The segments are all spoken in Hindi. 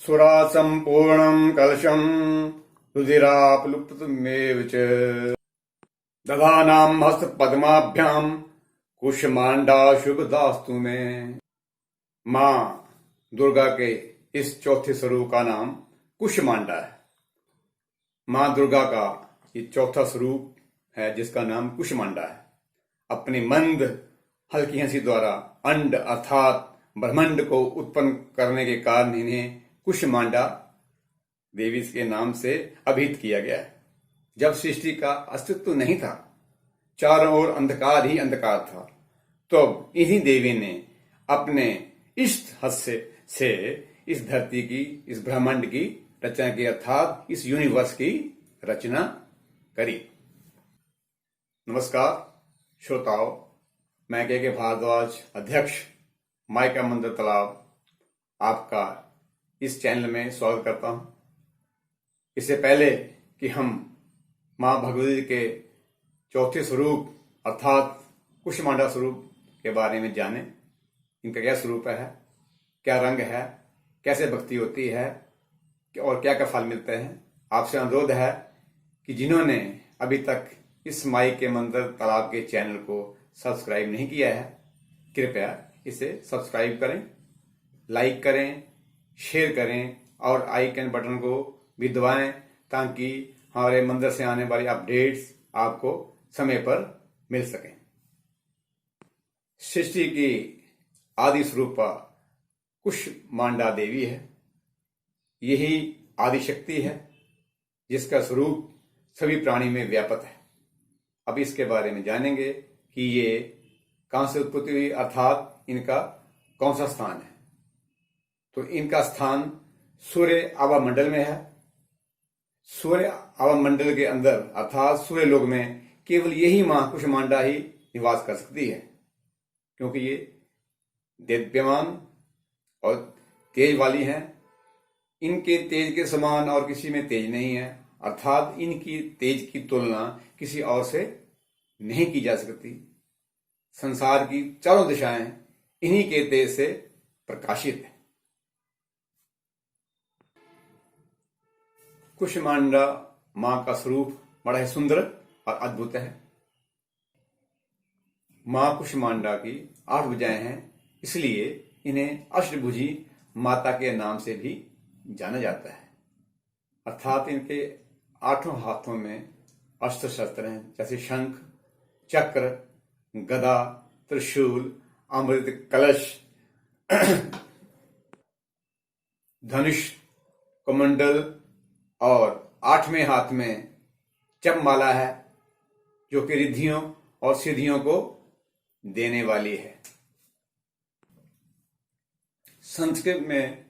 सुरा सम्पूर्णं कलशं रुधिराप्लुप्तमेव च दधानां हस्तपद्माभ्यां कुष्मांडा शुभदास्तु में। मां दुर्गा के इस चौथे स्वरूप का नाम कुष्मांडा है। मां दुर्गा का ये चौथा स्वरूप है जिसका नाम कुष्मांडा है। अपनी मंद हल्की हंसी द्वारा अंड अर्थात ब्रह्मांड को उत्पन्न करने के कारण इन्हें कुष्मांडा देवी के नाम से अभिहित किया गया है। जब सृष्टि का अस्तित्व नहीं था, चारों ओर अंधकार ही अंधकार था, तो इन्हीं देवी ने अपने इष्ट हस्त से इस धरती की, इस ब्रह्मांड की रचना की, अर्थात इस यूनिवर्स की रचना करी। नमस्कार श्रोताओं, मैं के भारद्वाज, अध्यक्ष माइका मंदिर तालाब, आपका इस चैनल में स्वागत करता हूं। इससे पहले कि हम मां भगवती के चौथे स्वरूप अर्थात कुष्मांडा स्वरूप के बारे में जानें, इनका क्या स्वरूप है, क्या रंग है, कैसे भक्ति होती है और क्या क्या फल मिलते हैं, आपसे अनुरोध है कि जिन्होंने अभी तक इस माई के मंदिर तालाब के चैनल को सब्सक्राइब नहीं किया है, कृपया इसे सब्सक्राइब करें, लाइक करें, शेयर करें और आइकन बटन को भी दबाएं ताकि हमारे मंदिर से आने वाली अपडेट्स आपको समय पर मिल सकें। सृष्टि की आदि स्वरूपा कुष्मांडा देवी है। यही आदि शक्ति है जिसका स्वरूप सभी प्राणी में व्यापक है। अब इसके बारे में जानेंगे कि ये कहां से उत्पत्ति हुई, अर्थात इनका कौन सा स्थान है। तो इनका स्थान सूर्य आभा मंडल में है। सूर्य आभा मंडल के अंदर अर्थात सूर्य लोक में केवल यही मां कुष्मांडा ही निवास कर सकती है, क्योंकि ये दिव्यमान और तेज वाली हैं। इनके तेज के समान और किसी में तेज नहीं है, अर्थात इनकी तेज की तुलना किसी और से नहीं की जा सकती। संसार की चारों दिशाएं इन्हीं के तेज से प्रकाशित है। कुष्मांडा मां का स्वरूप बड़ा ही सुंदर और अद्भुत है। मां कुष्मांडा की 8 भुजाएं हैं, इसलिए इन्हें अष्टभुजी माता के नाम से भी जाना जाता है। अर्थात इनके 8 हाथों में अस्त्र शस्त्र हैं, जैसे शंख, चक्र, गदा, त्रिशूल, अमृत कलश, धनुष, कमंडल और 8वें हाथ में जपमाला है, जो कि रिद्धियों और सिद्धियों को देने वाली है। संस्कृत में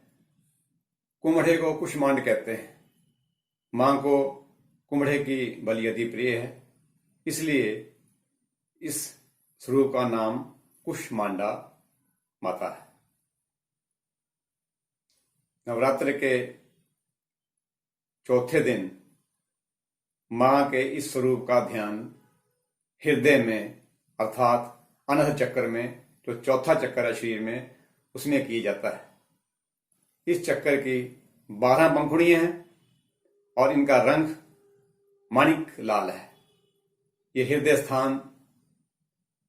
कुम्हड़े को कुष्मांड कहते हैं। मां को कुम्हड़े की बलि अति प्रिय है, इसलिए इस स्वरूप का नाम कुष्मांडा माता है। नवरात्र के चौथे दिन मां के इस स्वरूप का ध्यान हृदय में अर्थात अनहद चक्र में, जो चौथा चक्र है शरीर में, उसमें किया जाता है। इस चक्र की 12 पंखुड़ियां हैं और इनका रंग माणिक लाल है। ये हृदय स्थान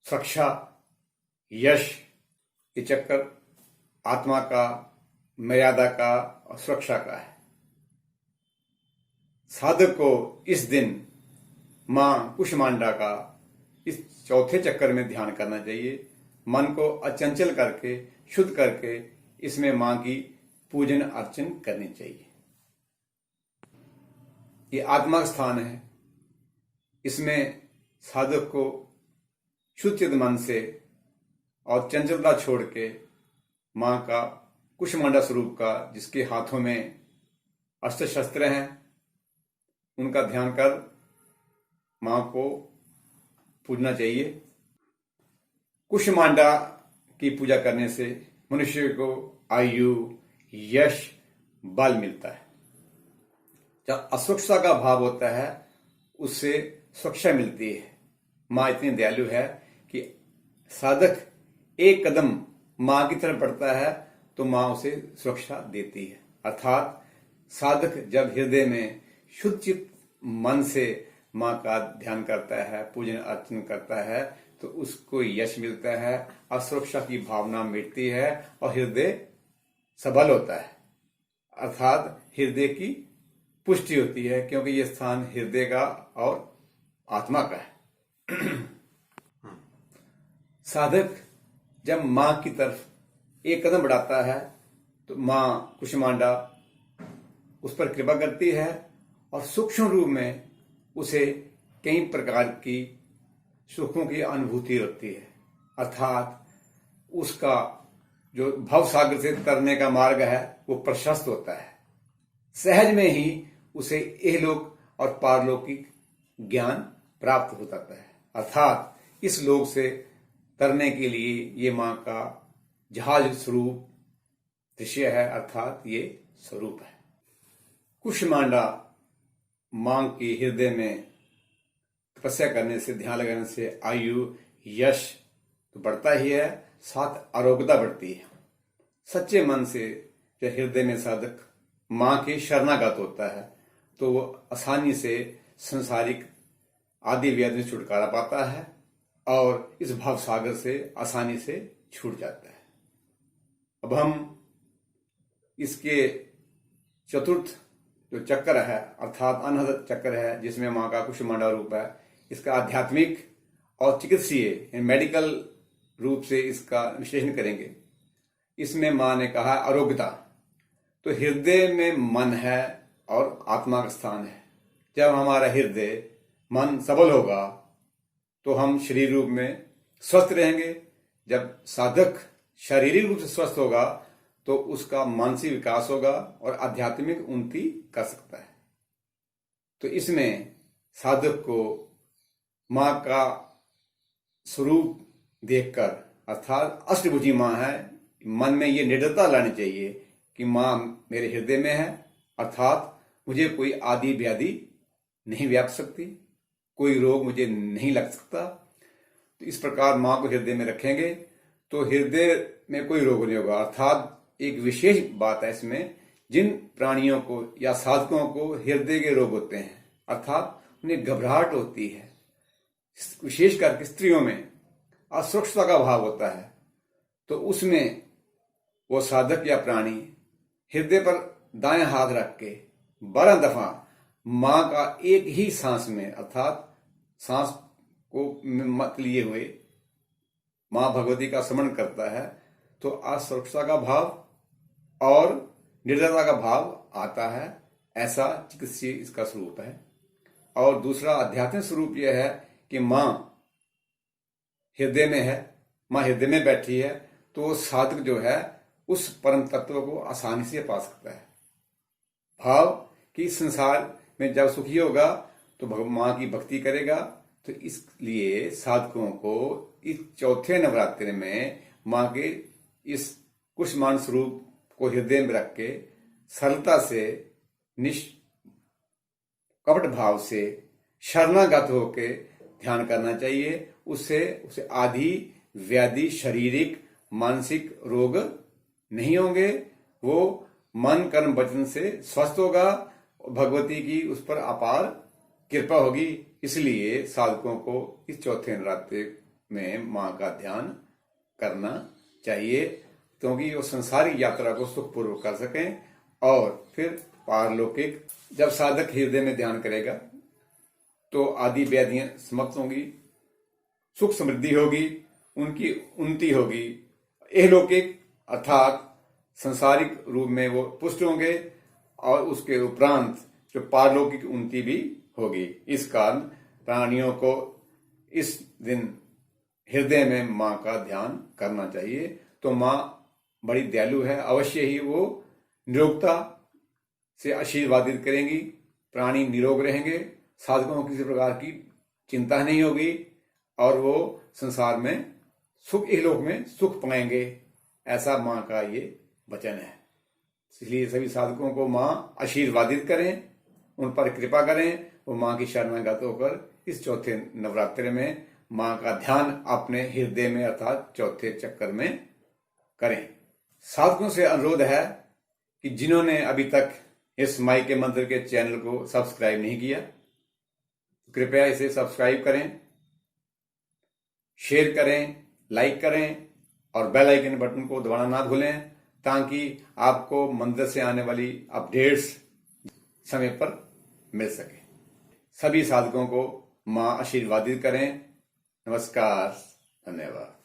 सुरक्षा, यश, ये चक्र आत्मा का, मर्यादा का और सुरक्षा का है। साधक को इस दिन मां कुष्मांडा का इस चौथे चक्कर में ध्यान करना चाहिए। मन को अचंचल करके, शुद्ध करके इसमें मां की पूजन अर्चन करनी चाहिए। ये आत्मा का स्थान है। इसमें साधक को शुद्ध चित्त मन से और चंचलता छोड़ के मां का कुष्मांडा स्वरूप का, जिसके हाथों में अस्त्र शस्त्र हैं, उनका ध्यान कर मां को पूजना चाहिए। कुष्मांडा की पूजा करने से मनुष्य को आयु, यश, बल मिलता है। जब असुरक्षा का भाव होता है, उससे सुरक्षा मिलती है। मां इतनी दयालु है कि साधक एक कदम मां की तरफ बढ़ता है तो मां उसे सुरक्षा देती है। अर्थात साधक जब हृदय में शुद्ध चित्त मन से माँ का ध्यान करता है, पूजन अर्चन करता है, तो उसको यश मिलता है, असुरक्षा की भावना मिटती है और हृदय सबल होता है, अर्थात हृदय की पुष्टि होती है, क्योंकि यह स्थान हृदय का और आत्मा का है। साधक जब मां की तरफ एक कदम बढ़ाता है तो मां कुष्मांडा उस पर कृपा करती है और सूक्ष्म रूप में उसे कई प्रकार की सुखों की अनुभूति होती है, अर्थात उसका जो भव सागर से तरने का मार्ग है वो प्रशस्त होता है। सहज में ही उसे इहलोक और पारलौकिक ज्ञान प्राप्त हो जाता है, अर्थात इस लोक से तरने के लिए ये मां का जहाज स्वरूप दृश्य है, अर्थात ये स्वरूप है। कुष्मांडा मां की हृदय में तपस्या करने से, ध्यान लगाने से आयु यश तो बढ़ता ही है, साथ आरोग्यता बढ़ती है। सच्चे मन से जब हृदय में साधक मां के शरणागत होता है तो वो आसानी से संसारिक आदि व्याधि में छुटकारा पाता है और इस भाव सागर से आसानी से छूट जाता है। अब हम इसके चतुर्थ जो चक्र है, अर्थात अनहद चक्र है, जिसमें मां का कुष्मांडा रूप है, इसका आध्यात्मिक और चिकित्सीय मेडिकल रूप से इसका विश्लेषण करेंगे। इसमें मां ने कहा आरोग्यता, तो हृदय में मन है और आत्मा का स्थान है। जब हमारा हृदय मन सबल होगा तो हम शरीर रूप में स्वस्थ रहेंगे। जब साधक शारीरिक रूप से स्वस्थ होगा तो उसका मानसिक विकास होगा और आध्यात्मिक उन्नति कर सकता है। तो इसमें साधक को मां का स्वरूप देखकर, अर्थात अष्टभुजी मां है, मन में ये निडरता लानी चाहिए कि मां मेरे हृदय में है, अर्थात मुझे कोई आदि व्याधि नहीं व्याप सकती, कोई रोग मुझे नहीं लग सकता। तो इस प्रकार मां को हृदय में रखेंगे तो हृदय में कोई रोग नहीं होगा। अर्थात एक विशेष बात है इसमें, जिन प्राणियों को या साधकों को हृदय के रोग होते हैं, अर्थात उन्हें घबराहट होती है, विशेष करके स्त्रियों में असुरक्षता का भाव होता है, तो उसमें वो साधक या प्राणी हृदय पर दाएं हाथ रख के 12 दफा मां का एक ही सांस में, अर्थात सांस को मत लिए हुए मां भगवती का स्मरण करता है तो असुरक्षता का भाव और निर्दयता का भाव आता है। ऐसा चिकित्सीय इसका स्वरूप है। और दूसरा आध्यात्मिक स्वरूप यह है कि मां हृदय में है, मां हृदय में बैठी है, तो साधक जो है उस परम तत्व को आसानी से पा सकता है। भाव कि संसार में जब सुखी होगा तो मां की भक्ति करेगा। तो इसलिए साधकों को इस चौथे नवरात्रि में मां के इस कुष्मांड स्वरूप को हृदय में रख के सरलता से, निष्कपट भाव से, शरणागत होके ध्यान करना चाहिए। उससे उसे आदि व्याधि, शारीरिक मानसिक रोग नहीं होंगे। वो मन कर्म वचन से स्वस्थ होगा, भगवती की उस पर अपार कृपा होगी। इसलिए साधकों को इस चौथे नवरात्रि में मां का ध्यान करना चाहिए, क्योंकि वो संसारिक यात्रा को सुखपूर्वक कर सकें और फिर पारलौकिक। जब साधक हृदय में ध्यान करेगा तो आदि व्याधियां समाप्त होंगी, सुख समृद्धि होगी, उनकी उन्नति होगी, इहलौकिक अर्थात संसारिक रूप में वो पुष्ट होंगे और उसके उपरांत जो पारलौकिक उन्नति भी होगी। इस कारण प्राणियों को इस दिन हृदय में मां का ध्यान करना चाहिए। तो मां बड़ी दयालु है, अवश्य ही वो निरोगता से आशीर्वादित करेंगी, प्राणी निरोग रहेंगे, साधकों को किसी प्रकार की चिंता नहीं होगी और वो संसार में सुख, इहलोक में सुख पाएंगे। ऐसा मां का ये वचन है। इसलिए सभी साधकों को मां आशीर्वादित करें, उन पर कृपा करें, वो मां की शरणागत होकर इस चौथे नवरात्रि में मां का ध्यान अपने हृदय में अर्थात चौथे चक्कर में करें। साधकों से अनुरोध है कि जिन्होंने अभी तक इस माई के मंत्र के चैनल को सब्सक्राइब नहीं किया, कृपया इसे सब्सक्राइब करें, शेयर करें, लाइक करें और बेल आइकन बटन को दबाना ना भूलें, ताकि आपको मंदिर से आने वाली अपडेट्स समय पर मिल सके। सभी साधकों को मां आशीर्वादित करें। नमस्कार, धन्यवाद।